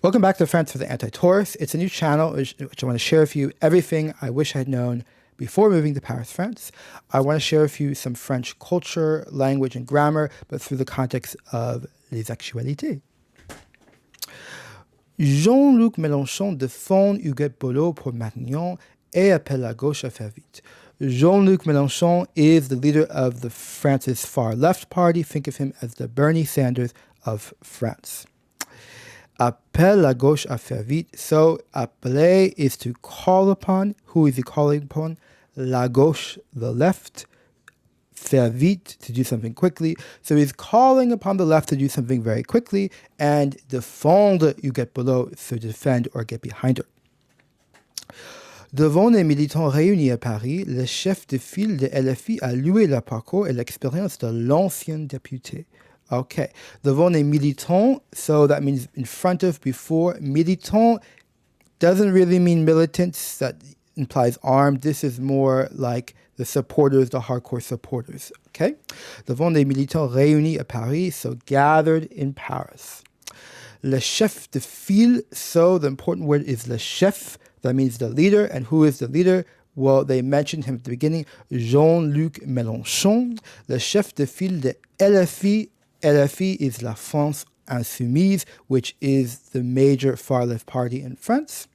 Welcome back to France for the Anti-Taurus. It's a new channel which I want to share with you everything I wish I had known before moving to Paris, France. I want to share with you some French culture, language, and grammar, but through the context of les actualités. Jean-Luc Mélenchon défend Huguette Bollot pour Matignon et appelle la gauche à faire vite. Jean-Luc Mélenchon is the leader of the France's far-left party. Think of him as the Bernie Sanders of France. Appelle la gauche à faire vite. So, appeler is to call upon. Who is he calling upon? La gauche, the left. Faire vite, to do something quickly. So he's calling upon the left to do something very quickly, and défendre, you get below, so defend or get behind her. Devant les militants réunis à Paris, le chef de file de LFI a loué le parcours et l'expérience de l'ancien député. Okay, devant les militants, so that means in front of, before. Militant doesn't really mean militants, that implies armed. This is more like the supporters, the hardcore supporters, okay? Devant les militants réunis à Paris, so gathered in Paris. Le chef de file, so the important word is le chef, that means the leader, and who is the leader? Well, they mentioned him at the beginning, Jean-Luc Mélenchon, le chef de file de LFI. LFI is La France Insoumise, which is the major far-left party in France.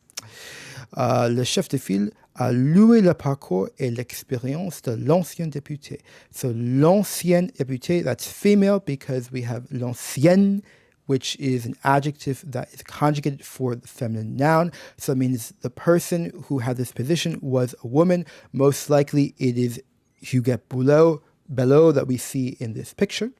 Le chef de file a loué le parcours et l'expérience de l'ancien député. So l'ancien député, that's female because we have l'ancienne, which is an adjective that is conjugated for the feminine noun. So it means the person who had this position was a woman. Most likely it is Huguette Bollot that we see in this picture.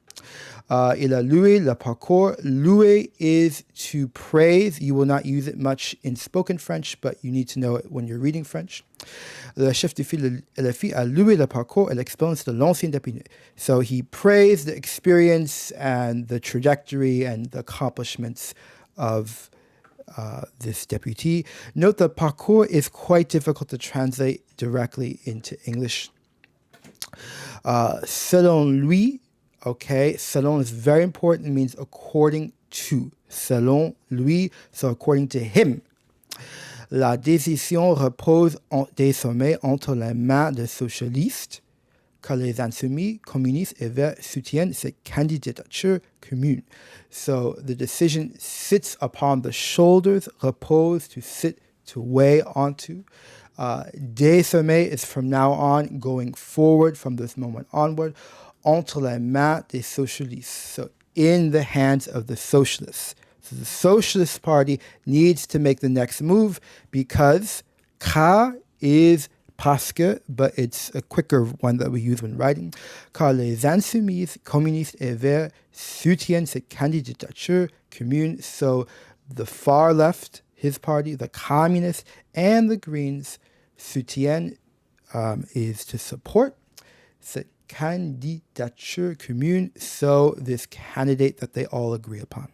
Il a loué le parcours. Louer is to praise. You will not use it much in spoken French, but you need to know it when you're reading French. Le chef de file LFI a loué le parcours et l'expérience de l'ancien député. So he praised the experience and the trajectory and the accomplishments of this deputy. Note the parcours is quite difficult to translate directly into English. Selon lui, okay, selon is very important. It means according to. Selon lui, so according to him. La décision repose désormais entre les mains des socialistes, car les insoumis, communistes et verts soutiennent cette candidature commune. So the decision sits upon the shoulders, repose, to sit, to weigh onto. Désormais is from now on, going forward from this moment onward. Entre les mains des socialistes, so in the hands of the socialists. So the Socialist Party needs to make the next move because car is parce que, but it's a quicker one that we use when writing. Car les insoumis, communistes et verts soutiennent cette candidature commune. So the far left, his party, the communists, and the Greens, soutiennent is to support. Cette candidature commune, so this candidate that they all agree upon.